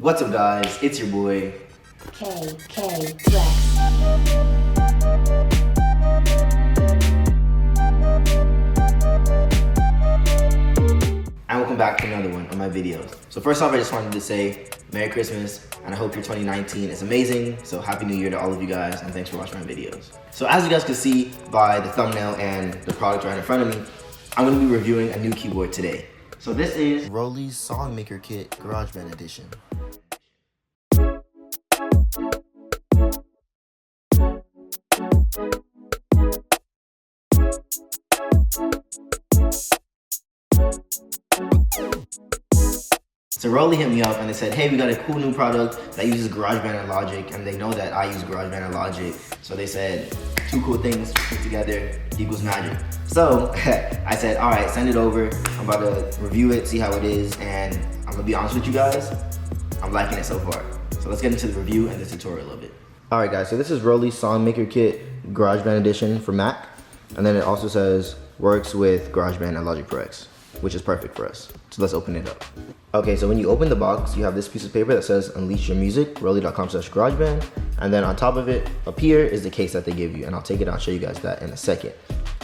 What's up guys, it's your boy KKREX. And welcome back to another one of my videos. So first off, I just wanted to say Merry Christmas, and I hope your 2019 is amazing. So Happy New Year to all of you guys, and thanks for watching my videos. So as you guys can see by the thumbnail and the product right in front of me, I'm going to be reviewing a new keyboard today. So this is Roli Songmaker Kit GarageBand Edition. So Roli hit me up and they said, hey, we got a cool new product that uses GarageBand and Logic, and they know that I use GarageBand and Logic. So they said, two cool things put together equals magic. So I said, all right, send it over. I'm about to review it, see how it is, and I'm gonna be honest with you guys, I'm liking it so far. So let's get into the review and the tutorial of it. All right guys, so this is Roli Songmaker Kit GarageBand Edition for Mac. And then it also says, works with GarageBand and Logic Pro X, which is perfect for us. So let's open it up. Okay, so when you open the box, you have this piece of paper that says Unleash Your Music, Roli.com/GarageBand. And then on top of it, up here is the case that they give you. And I'll take it out and show you guys that in a second.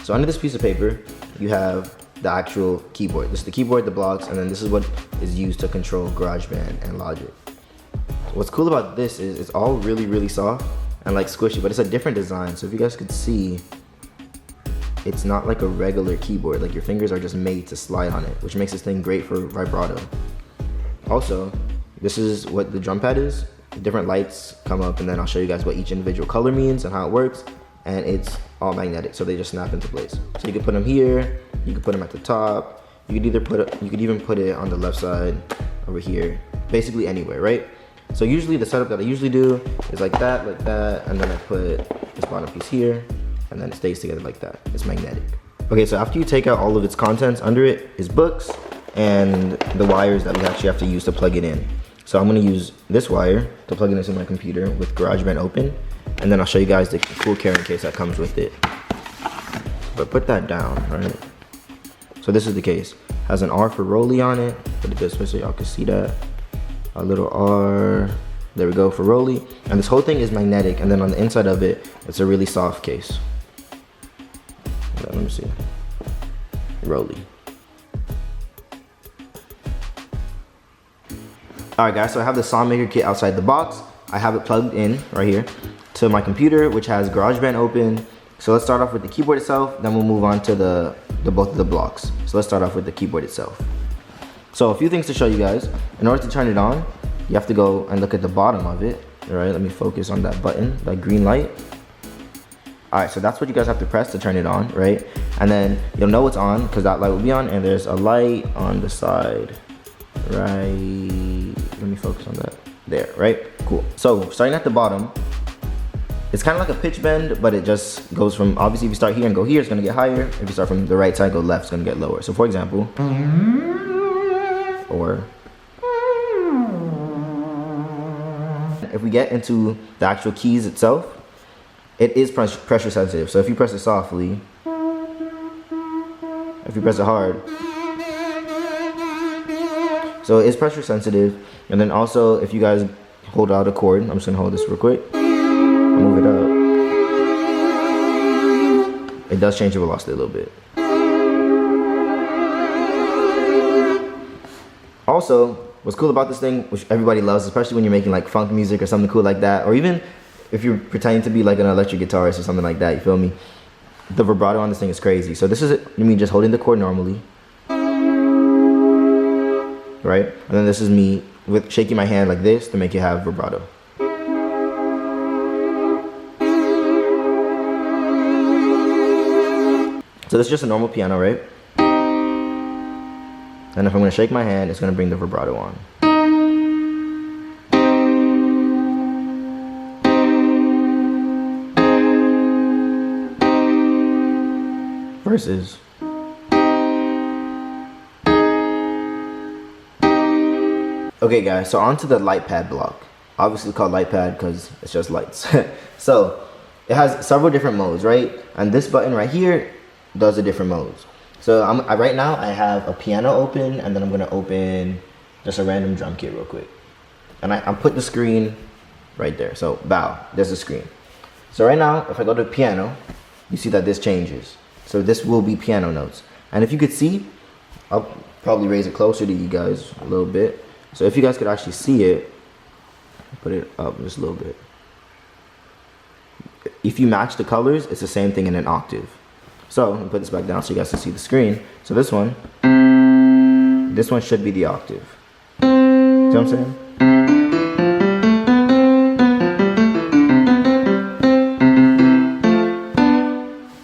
So under this piece of paper, you have the actual keyboard. This is the keyboard, the blocks, and then this is what is used to control GarageBand and Logic. What's cool about this is it's all really, really soft and like squishy, but it's a different design. So if you guys could see, it's not like a regular keyboard. Like your fingers are just made to slide on it, which makes this thing great for vibrato. Also, this is what the drum pad is. Different lights come up, and then I'll show you guys what each individual color means and how it works. And it's all magnetic, so they just snap into place. So you can put them here, you can put them at the top. You could even put it on the left side over here, basically anywhere, right? So usually the setup that I usually do is like that, and then I put this bottom piece here, and then it stays together like that. It's magnetic. Okay, so after you take out all of its contents, under it is books and the wires that we actually have to use to plug it in. So I'm gonna use this wire to plug this in my computer with GarageBand open, and then I'll show you guys the cool carrying case that comes with it. But put that down, right? So this is the case. Has an R for Roli on it. Put it this way so y'all can see that. A little R, there we go, for Roli. And this whole thing is magnetic, and then on the inside of it, it's a really soft case. Let me see. Roli. Alright guys, so I have the Songmaker kit outside the box. I have it plugged in right here to my computer, which has GarageBand open. So let's start off with the keyboard itself, then we'll move on to both of the blocks. So let's start off with the keyboard itself. So a few things to show you guys. In order to turn it on, you have to go and look at the bottom of it. All right, let me focus on that button, that green light. All right, so that's what you guys have to press to turn it on, right? And then you'll know it's on because that light will be on, and there's a light on the side, right? Let me focus on that. There, right? Cool. So starting at the bottom, it's kind of like a pitch bend, but it just goes from, obviously if you start here and go here, it's gonna get higher. If you start from the right side, go left, it's gonna get lower. So for example, or if we get into the actual keys itself, it is pressure sensitive. So if you press it softly, if you press it hard, so it is pressure sensitive. And then also if you guys hold out a chord, I'm just gonna hold this real quick, move it up, it does change the velocity a little bit. Also, what's cool about this thing, which everybody loves, especially when you're making like funk music or something cool like that, or even if you're pretending to be like an electric guitarist or something like that, you feel me? The vibrato on this thing is crazy. So this is it, me just holding the chord normally, right? And then this is me with shaking my hand like this to make it have vibrato. So this is just a normal piano, right? And if I'm gonna shake my hand, it's gonna bring the vibrato on. Versus. Okay guys, so on to the lightpad block. Obviously called lightpad because it's just lights. So it has several different modes, right? And this button right here does the different modes. So right now I have a piano open, and then I'm gonna open just a random drum kit real quick. and I put the screen right there. So bow, there's the screen. So right now, if I go to piano, you see that this changes. So this will be piano notes. And if you could see, I'll probably raise it closer to you guys a little bit. So if you guys could actually see it, put it up just a little bit. If you match the colors, it's the same thing in an octave. So I'll put this back down so you guys can see the screen. So this one should be the octave. See what I'm saying?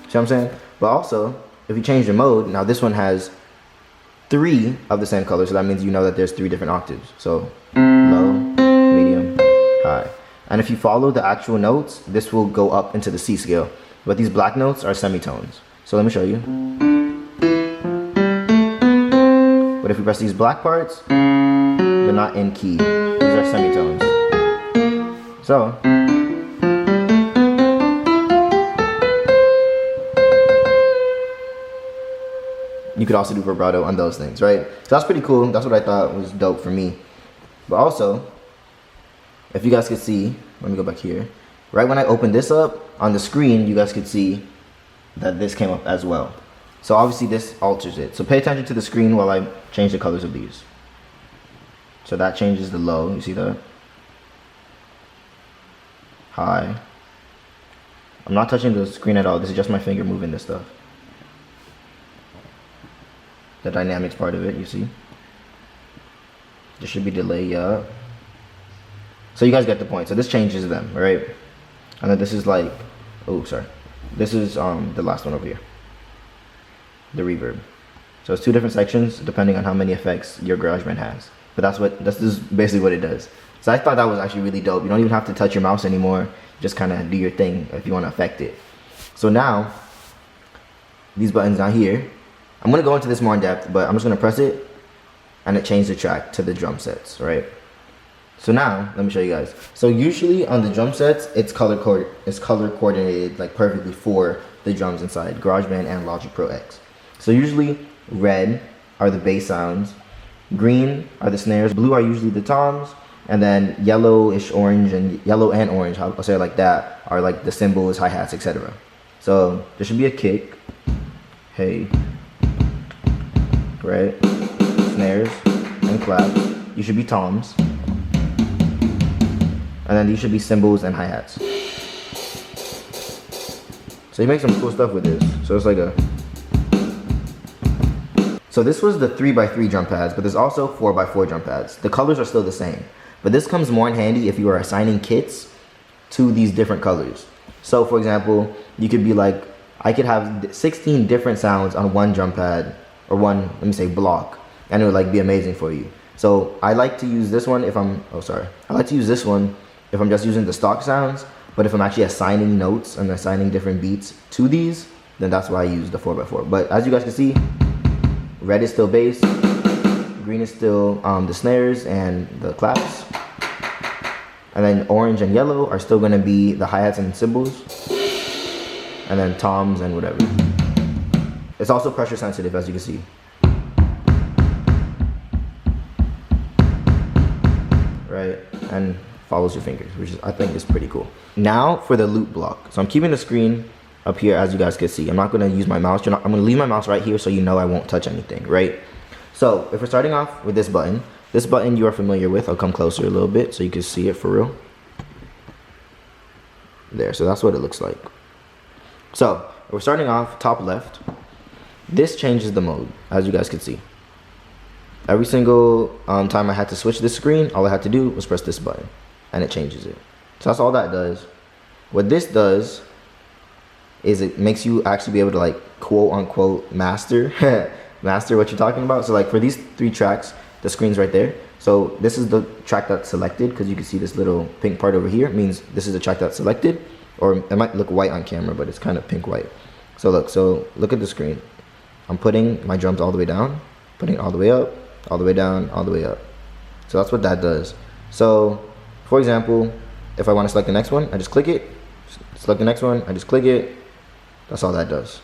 See what I'm saying? But also, if you change the mode, now this one has 3 of the same color, so that means you know that there's 3 different octaves. So low, medium, high. And if you follow the actual notes, this will go up into the C scale. But these black notes are semitones. So let me show you. But if we press these black parts, they're not in key. These are semitones. So you could also do vibrato on those things, right? So that's pretty cool. That's what I thought was dope for me. But also, if you guys could see, let me go back here. Right when I opened this up on the screen, you guys could see that this came up as well. So obviously this alters it. So pay attention to the screen while I change the colors of these. So that changes the low, you see that? High. I'm not touching the screen at all. This is just my finger moving this stuff. The dynamics part of it, you see? There should be delay, yeah. So you guys get the point. So this changes them, right? And then this is like, oh, sorry. This is the last one over here. The reverb. So it's 2 different sections depending on how many effects your GarageBand has. But that's just basically what it does. So I thought that was actually really dope. You don't even have to touch your mouse anymore. Just kind of do your thing if you want to affect it. So now, these buttons down here, I'm going to go into this more in depth, but I'm just going to press it and it changed the track to the drum sets, right? So now, let me show you guys. So usually on the drum sets, it's color coordinated like perfectly for the drums inside GarageBand and Logic Pro X. So usually red are the bass sounds, green are the snares, blue are usually the toms, and then yellowish orange and yellow and orange, I'll say it like that, are like the cymbals, hi-hats, etc. So there should be a kick, hey, right, snares and claps. You should be toms. And then these should be cymbals and hi-hats. So you make some cool stuff with this. So it's like a... So this was the 3x3 drum pads, but there's also 4x4 drum pads. The colors are still the same. But this comes more in handy if you are assigning kits to these different colors. So for example, you could be like, I could have 16 different sounds on one drum pad, or one, let me say, block. And it would like be amazing for you. So I like to use this one if I'm, I like to use this one if I'm just using the stock sounds, but if I'm actually assigning notes and assigning different beats to these, then that's why I use the 4x4. But as you guys can see, red is still bass, green is still the snares and the claps, and then orange and yellow are still gonna be the hi-hats and cymbals, and then toms and whatever. It's also pressure sensitive, as you can see. Right, and follows your fingers, which is, I think is pretty cool. Now for the loop block. So I'm keeping the screen up here as you guys can see. I'm not gonna use my mouse. I'm gonna leave my mouse right here so you know I won't touch anything, right? So if we're starting off with this button you are familiar with. I'll come closer a little bit so you can see it for real. There, so that's what it looks like. So if we're starting off top left. This changes the mode, as you guys can see. Every single time I had to switch this screen, all I had to do was press this button, and it changes it. So that's all that does. What this does is it makes you actually be able to like quote unquote master master what you're talking about. So like for these 3 tracks, the screen's right there. So this is the track that's selected, because you can see this little pink part over here. It means this is the track that's selected, or it might look white on camera, but it's kind of pink white. So look at the screen. I'm putting my drums all the way down, putting it all the way up, all the way down, all the way up. So that's what that does. So for example, if I want to select the next one, I just click it. Select the next one, I just click it. That's all that does.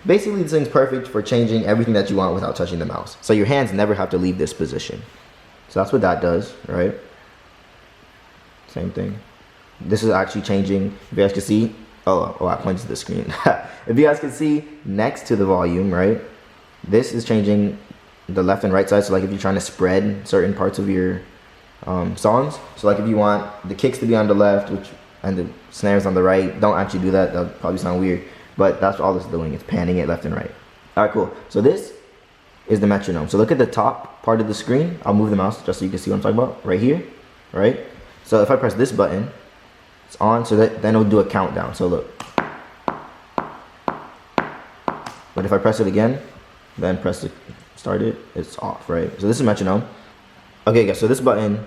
Basically, this thing's perfect for changing everything that you want without touching the mouse. So your hands never have to leave this position. So that's what that does, right? same thing. This is actually changing, if you guys can see, oh, I pointed to the screen. If you guys can see, next to the volume, right, this is changing the left and right side. So like if you're trying to spread certain parts of your songs, so like if you want the kicks to be on the left and the snares on the right, don't actually do that. That'll probably sound weird, but that's all this is doing. It's panning it left and right. All right, cool. So this is the metronome. So look at the top part of the screen. I'll move the mouse just so you can see what I'm talking about right here, right? So if I press this button, it's on, so that then it'll do a countdown. So look. But if I press it again, then press it, start it, it's off, right? So this is metronome. Okay, guys, so this button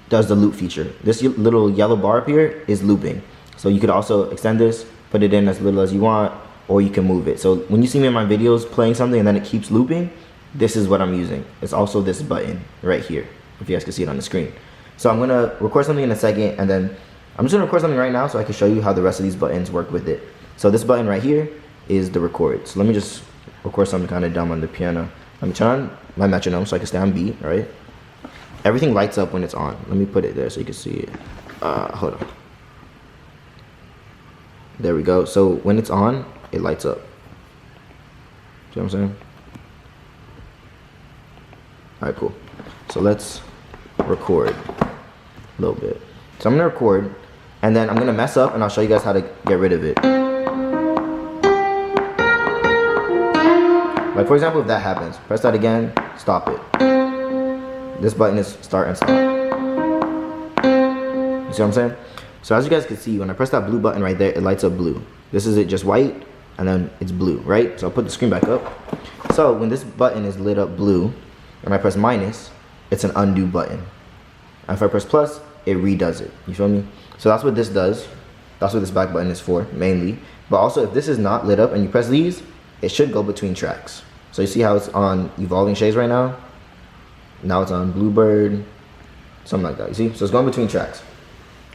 does the loop feature. This little yellow bar up here is looping. So you could also extend this, put it in as little as you want, or you can move it. So when you see me in my videos playing something and then it keeps looping, this is what I'm using. It's also this button right here, if you guys can see it on the screen. So I'm gonna record something in a second, and then I'm just gonna record something right now so I can show you how the rest of these buttons work with it. So this button right here is the record. So let me just record something kind of dumb on the piano. Let me turn on my metronome so I can stay on beat, right? Everything lights up when it's on. Let me put it there so you can see it. Hold on. There we go. So when it's on, it lights up. See what I'm saying? All right, cool. So let's record a little bit. So I'm gonna record, and then I'm gonna mess up, and I'll show you guys how to get rid of it. Like for example, if that happens, press that again, stop it. This button is start and stop. You see what I'm saying? So as you guys can see, when I press that blue button right there, it lights up blue. This is it just white, and then it's blue, right? So I'll put the screen back up. So when this button is lit up blue, and I press minus, it's an undo button. And if I press plus, it redoes it. You feel me? So that's what this does. That's what this back button is for, mainly. But also, if this is not lit up and you press these, it should go between tracks. So you see how it's on Evolving Shades right now? Now it's on Bluebird, something like that. You see? So it's going between tracks.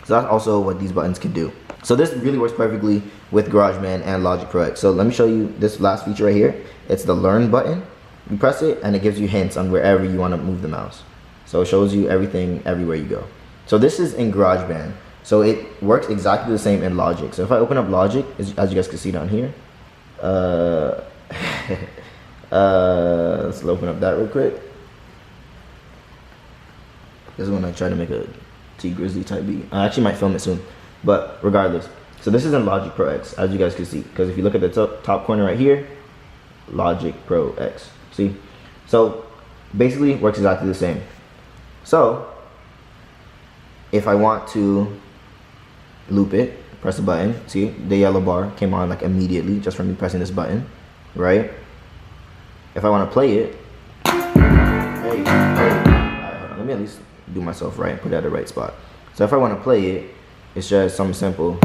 So that's also what these buttons can do. So this really works perfectly with GarageBand and Logic Pro X. So let me show you this last feature right here. It's the Learn button. You press it and it gives you hints on wherever you want to move the mouse. So it shows you everything everywhere you go. So this is in GarageBand. So it works exactly the same in Logic. So if I open up Logic, as you guys can see down here, let's open up that real quick. This is when I try to make a T Grizzly type beat. I actually might film it soon, but regardless. So this is in Logic Pro X, as you guys can see, because if you look at the top corner right here, Logic Pro X. See? So basically it works exactly the same. So if I want to loop it, press the button. See, the yellow bar came on like immediately just from me pressing this button, right? If I want to play it, hey. Alright, hold on. Let me at least do myself right and put it at the right spot. So if I want to play it, it's just something simple.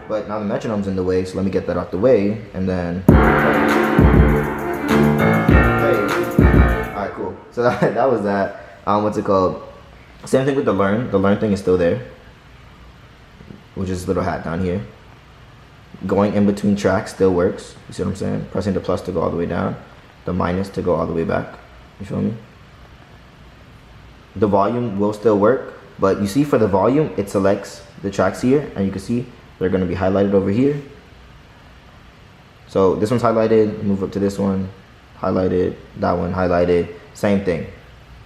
But now the metronome's in the way, so let me get that out the way, and then. Alright, cool. So that was that. What's it called? Same thing with the Learn. The Learn thing is still there, which is this little hat down here. Going in between tracks still works. You see what I'm saying? Pressing the plus to go all the way down, the minus to go all the way back. You feel me? The volume will still work, but you see for the volume, it selects the tracks here, and you can see they're going to be highlighted over here. So this one's highlighted, move up to this one, highlighted, that one highlighted, same thing.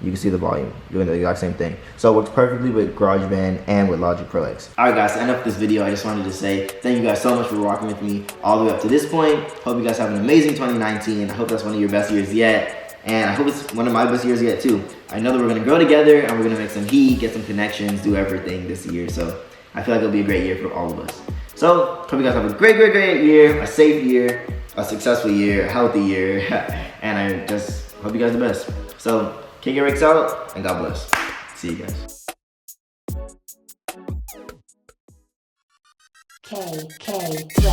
You can see the volume doing the exact same thing. So it works perfectly with GarageBand and with Logic Pro X. Alright guys, to end up this video, I just wanted to say thank you guys so much for rocking with me all the way up to this point. Hope you guys have an amazing 2019. I hope that's one of your best years yet. And I hope it's one of my best years yet too. I know that we're gonna grow together and we're gonna make some heat, get some connections, do everything this year. So I feel like it'll be a great year for all of us. So hope you guys have a great year, a safe year, a successful year, a healthy year. And I just hope you guys are the best. So KKREX out, and God bless. See you guys. KKREX.